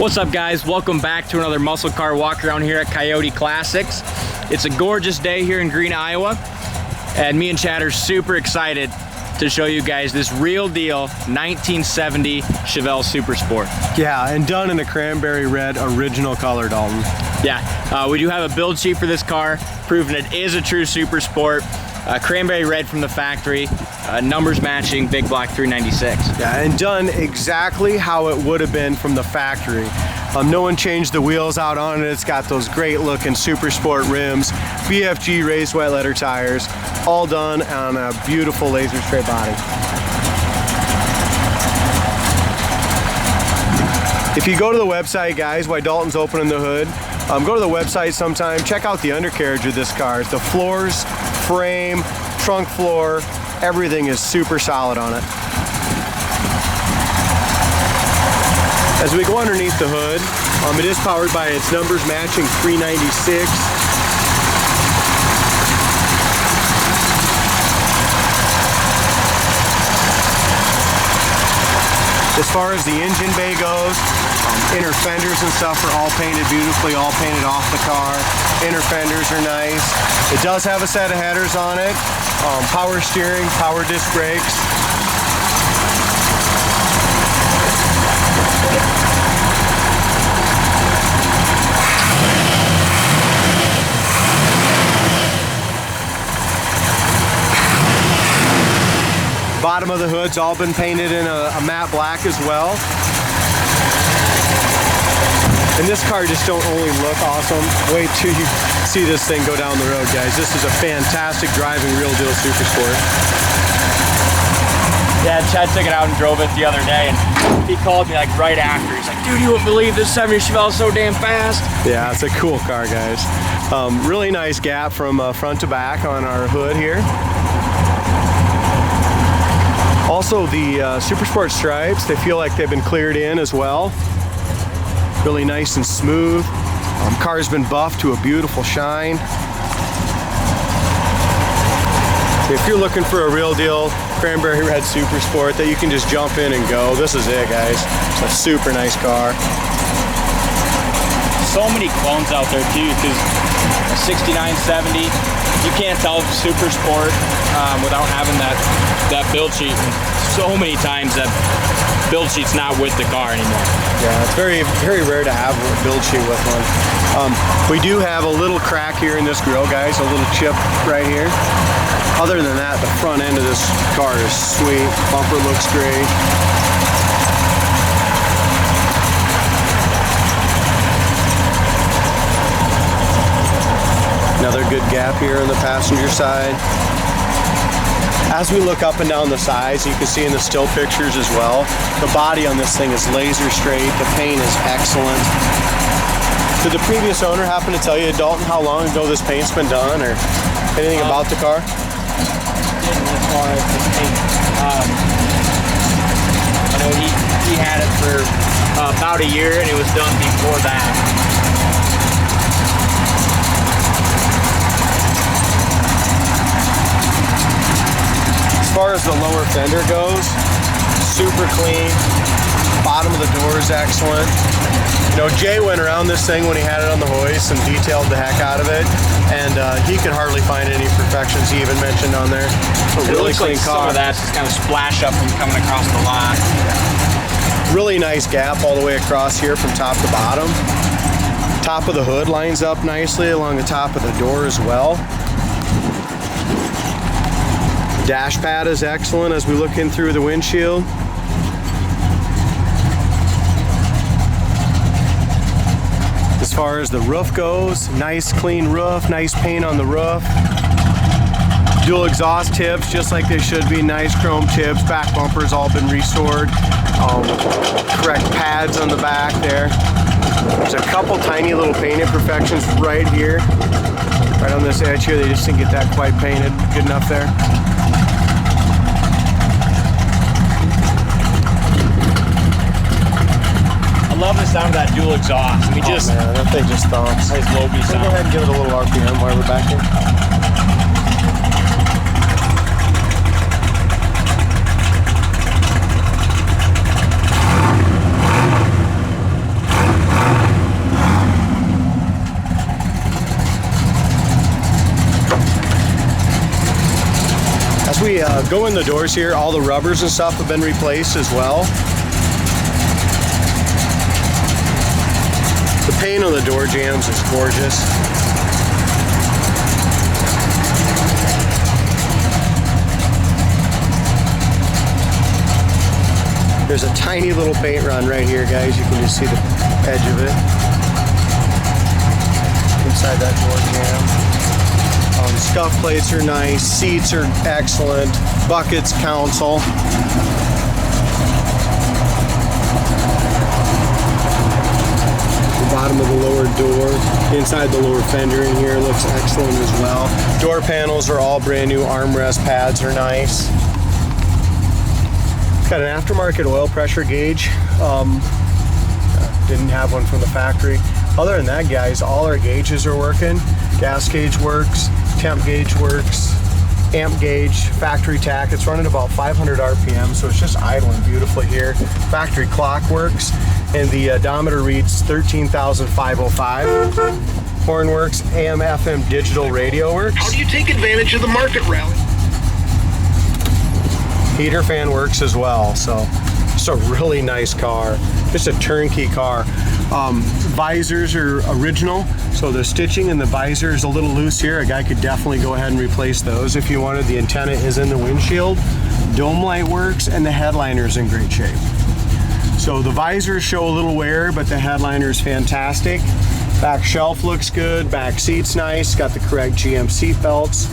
What's up, guys? Welcome back to another muscle car walk around here at Coyote Classics. It's a gorgeous day here in Green, Iowa, and me and Chad are super excited to show you guys this real deal 1970 Chevelle Super Sport. Yeah, and done in a Cranberry Red original color, Dalton. Yeah, we do have a build sheet for this car, proving it is a true Super Sport. Cranberry Red from the factory, numbers matching, big block 396. Yeah, and done exactly how it would have been from the factory. No one changed the wheels out on it. It's got those great looking Super Sport rims, BFG raised wet letter tires, all done on a beautiful laser straight body. If you go to the website, guys, while Dalton's opening the hood, go to the website sometime, check out the undercarriage of this car. The floors, frame, trunk floor, everything is super solid on it. As we go underneath the hood, it is powered by its numbers matching 396. As far as the engine bay goes, inner fenders and stuff are all painted beautifully, all painted off the car. Inner fenders are nice. It does have a set of headers on it, power steering, power disc brakes. Bottom of the hood's all been painted in a matte black as well. And this car just don't only look awesome. Wait till you see this thing go down the road, guys. This is a fantastic driving real deal Super Sport. Yeah, Chad took it out and drove it the other day, and he called me like right after. He's like, dude, you wouldn't believe this 70 Chevelle is so damn fast. Yeah, it's a cool car, guys. Really nice gap from front to back on our hood here. Also, the Super Sport stripes, they feel like they've been cleared in as well. Really nice and smooth. Car's been buffed to a beautiful shine. If you're looking for a real deal Cranberry Red Super Sport that you can just jump in and go, this is it, guys. It's a super nice car. So many clones out there too, because a 69, 70, you can't tell it's a Super Sport without having that build sheet. And so many times that build sheet's not with the car anymore. Yeah, it's very, very rare to have a build sheet with one. We do have a little crack here in this grill, guys, a little chip right here. Other than that, the front end of this car is sweet. Bumper looks great. Another good gap here on the passenger side. As we look up and down the sides, you can see in the still pictures as well, the body on this thing is laser straight. The paint is excellent. Did the previous owner happen to tell you, Dalton, how long ago this paint's been done or anything about the car? As far as the paint, I know he had it for about a year, and it was done before that. As far as the lower fender goes, super clean. Bottom of the door is excellent. You know, Jay went around this thing when he had it on the hoist and detailed the heck out of it, and he could hardly find any imperfections he even mentioned on there. It really clean like car. Some of that's just kind of splash up from coming across the lot. Really nice gap all the way across here from top to bottom. Top of the hood lines up nicely along the top of the door as well. Dash pad is excellent as we look in through the windshield. As far as the roof goes, nice clean roof, nice paint on the roof. Dual exhaust tips, just like they should be, nice chrome tips. Back bumper's all been restored. Correct pads on the back there. There's a couple tiny little paint imperfections right here. Right on this edge here, they just didn't get that quite painted good enough there. I love the sound of that dual exhaust. I mean, Man, that thing just thumps. Nice low B sound. Go ahead and give it a little RPM while we're back here. As we go in the doors here, all the rubbers and stuff have been replaced as well. The paint on the door jambs is gorgeous. There's a tiny little paint run right here, guys. You can just see the edge of it inside that door jamb. Scuff plates are nice, seats are excellent, buckets council. The bottom of the lower door, inside the lower fender in here looks excellent as well. Door panels are all brand new, armrest pads are nice. Got an aftermarket oil pressure gauge. Didn't have one from the factory. Other than that, guys, all our gauges are working. Gas gauge works, temp gauge works, amp gauge, factory tach. It's running about 500 RPM, so it's just idling beautifully here. Factory clock works, and the odometer reads 13,505. Horn works, AM, FM digital radio works. How do you take advantage of the market rally? Heater fan works as well, so it's a really nice car. Just a turnkey car. Visors are original, so the stitching in the visor is a little loose here. A guy could definitely go ahead and replace those if you wanted. The antenna is in the windshield. Dome light works, and the headliner is in great shape. So the visors show a little wear, but the headliner is fantastic. Back shelf looks good. Back seat's nice. Got the correct GM seat belts.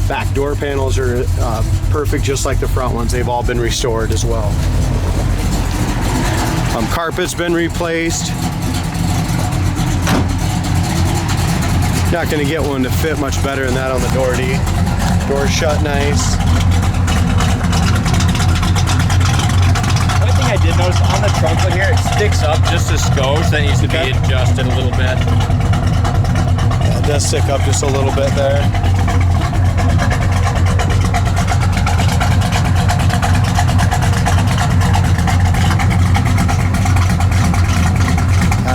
Back door panels are perfect, just like the front ones. They've all been restored as well. Carpet's been replaced. Not going to get one to fit much better than that on the door D. Door's shut nice. One thing I did notice on the trunk lid here, it sticks up just a skosh. That needs to be adjusted a little bit. Yeah, it does stick up just a little bit there.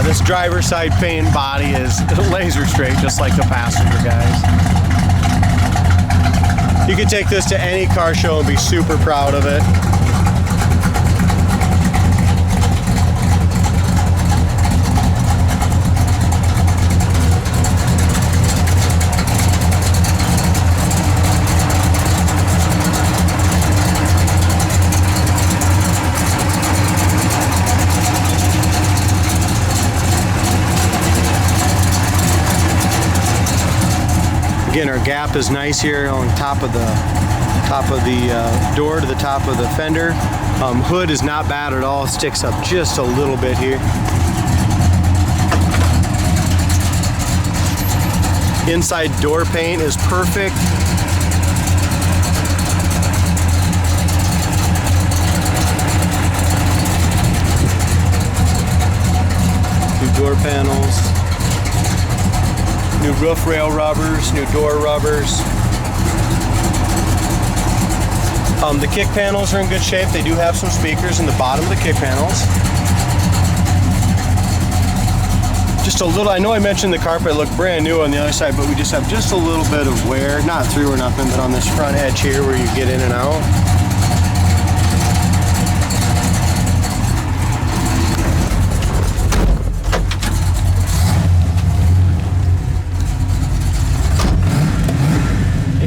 This driver's side paint body is laser straight, just like the passenger, guys. You could take this to any car show and be super proud of it. Again, our gap is nice here on top of the door to the top of the fender. Hood is not bad at all. It sticks up just a little bit here. Inside door paint is perfect. New door panels. New roof rail rubbers, new door rubbers. The kick panels are in good shape. They do have some speakers in the bottom of the kick panels. Just a little, I know I mentioned the carpet looked brand new on the other side, but we just have just a little bit of wear, not through or nothing, but on this front edge here where you get in and out.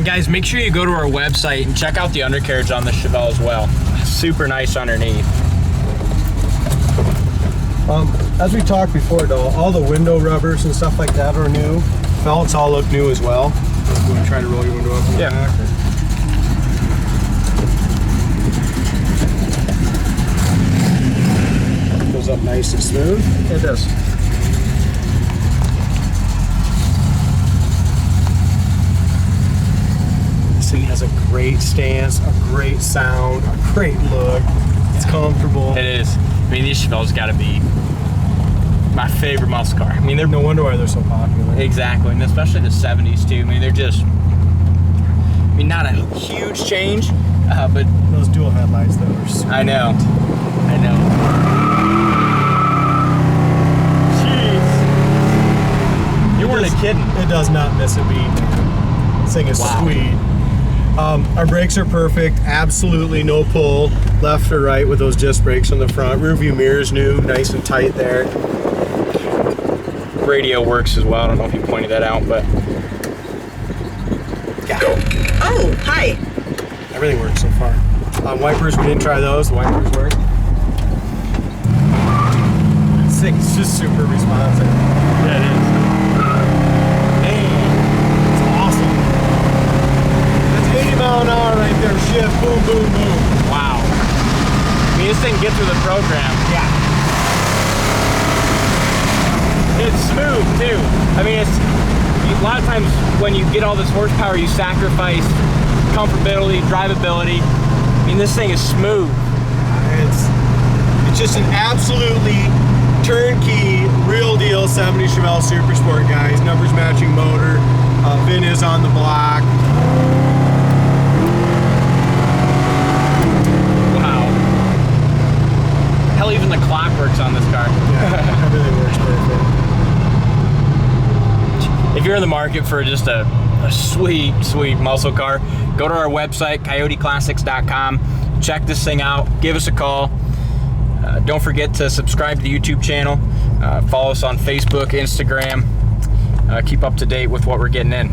Guys, make sure you go to our website and check out the undercarriage on the Chevelle as well. Super nice underneath. As we talked before, though, all the window rubbers and stuff like that are new. Felts all look new as well. You want to try to roll your window up in the back? Or? Goes up nice and smooth. It does. This thing has a great stance, a great sound, a great look. It's comfortable. It is. I mean, these Chevelles got to be my favorite muscle car. I mean, they're no wonder why they're so popular. Exactly, and especially the 70s too. I mean, they're just, I mean, not a huge change, but those dual headlights though are sweet. I know. Jeez. You weren't kidding. It does not miss a beat. This thing is sweet. Our brakes are perfect, absolutely no pull left or right with those disc brakes on the front. Rear view mirrors new, nice and tight there. Radio works as well. I don't know if you pointed that out, but yeah. Oh, hi. Everything works so far. Wipers, we didn't try those. The wipers work. This thing's just super responsive. yeah, it is. Man, it's awesome. That's 80 mile an hour right there. Shift, boom, boom, boom. Wow. I mean, this thing gets through the program. Yeah. It's smooth too. I mean, a lot of times when you get all this horsepower, you sacrifice comfortability, drivability. I mean, this thing is smooth. It's just an absolutely turnkey, real deal 70 Chevelle Super Sport, guys. Numbers matching motor. VIN is on the block. Wow. Hell, even the clock works on this car. Yeah, everything works perfect. If you're in the market for just a sweet, sweet muscle car, go to our website, coyoteclassics.com. Check this thing out. Give us a call. Don't forget to subscribe to the YouTube channel. Follow us on Facebook, Instagram. Keep up to date with what we're getting in.